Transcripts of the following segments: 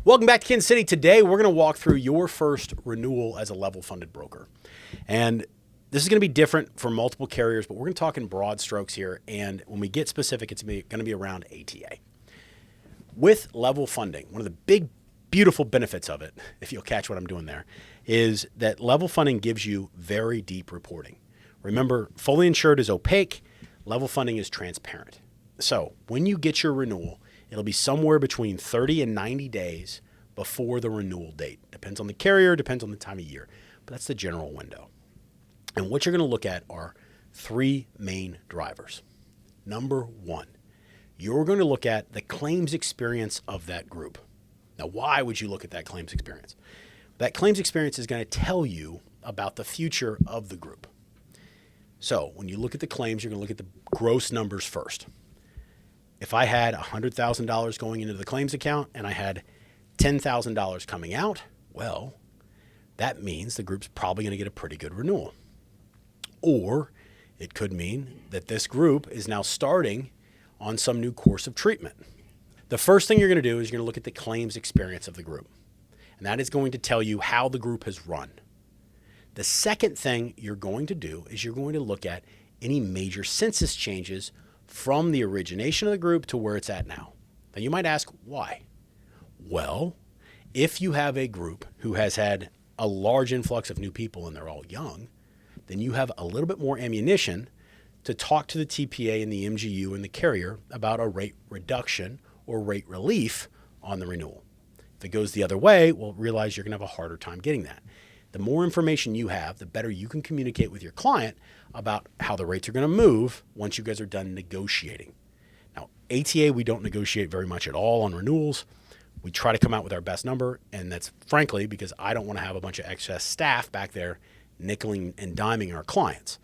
Welcome back to Kansas City. Today, we're going to walk through your first renewal as a level funded broker. And this is going to be different for multiple carriers, but we're going to talk in broad strokes here. And when we get specific, it's going to be around ATA. With level funding, one of the big, beautiful benefits of it, if you'll catch what I'm doing there, is that level funding gives you very deep reporting. Remember, fully insured is opaque, level funding is transparent. So when you get your renewal, it'll be somewhere between 30 and 90 days before the renewal date. Depends on the carrier, depends on the time of year, but that's the general window. And what you're going to look at are three main drivers. Number one, you're going to look at the claims experience of that group. Now, why would you look at that claims experience? That claims experience is going to tell you about the future of the group. So when you look at the claims, you're going to look at the gross numbers first. If I had $100,000 going into the claims account and I had $10,000 coming out, well, that means the group's probably going to get a pretty good renewal. Or it could mean that this group is now starting on some new course of treatment. The first thing you're going to do is you're going to look at the claims experience of the group. And that is going to tell you how the group has run. The second thing you're going to do is you're going to look at any major census changes from the origination of the group to where it's at now. Now you might ask, why? Well, if you have a group who has had a large influx of new people and they're all young, then you have a little bit more ammunition to talk to the TPA and the MGU and the carrier about a rate reduction or rate relief on the renewal. If it goes the other way, well, realize you're going to have a harder time getting that. The more information you have, the better you can communicate with your client about how the rates are going to move once you guys are done negotiating. Now, ATA, we don't negotiate very much at all on renewals. We try to come out with our best number, and that's frankly because I don't want to have a bunch of excess staff back there nickeling and diming our clients.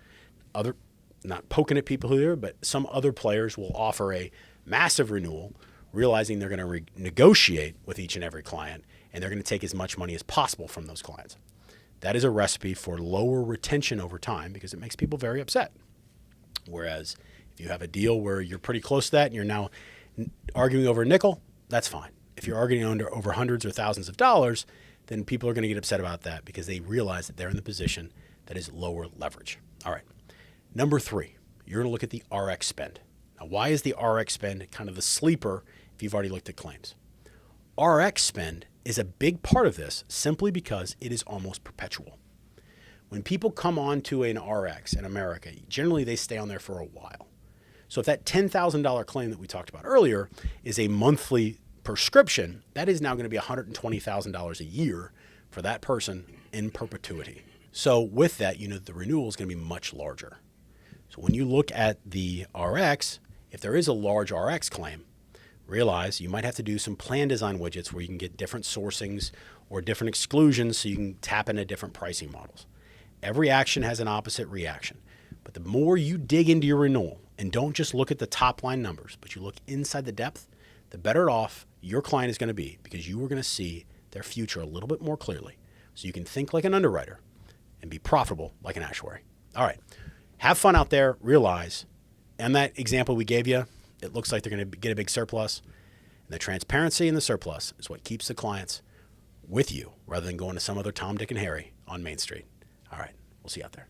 Not poking at people here, but some other players will offer a massive renewal, realizing they're going to negotiate with each and every client, and they're going to take as much money as possible from those clients. That is a recipe for lower retention over time because it makes people very upset. Whereas if you have a deal where you're pretty close to that and you're now arguing over a nickel, that's fine. If you're arguing over hundreds or thousands of dollars, then people are going to get upset about that because they realize that they're in the position that is lower leverage. All right. Number three, you're going to look at the RX spend. Now, why is the RX spend kind of the sleeper if you've already looked at claims? RX spend is a big part of this simply because it is almost perpetual. When people come on to an RX in America, generally they stay on there for a while. So if that $10,000 claim that we talked about earlier is a monthly prescription, that is now going to be $120,000 a year for that person in perpetuity. So with that, the renewal is going to be much larger. So when you look at the RX, if there is a large RX claim, realize you might have to do some plan design widgets where you can get different sourcings or different exclusions so you can tap into different pricing models. Every action has an opposite reaction. But the more you dig into your renewal and don't just look at the top line numbers, but you look inside the depth, the better off your client is going to be because you are going to see their future a little bit more clearly. So you can think like an underwriter and be profitable like an actuary. All right. Have fun out there. Realize, and that example we gave you, it looks like they're going to get a big surplus. And the transparency in the surplus is what keeps the clients with you rather than going to some other Tom, Dick, and Harry on Main Street. All right. We'll see you out there.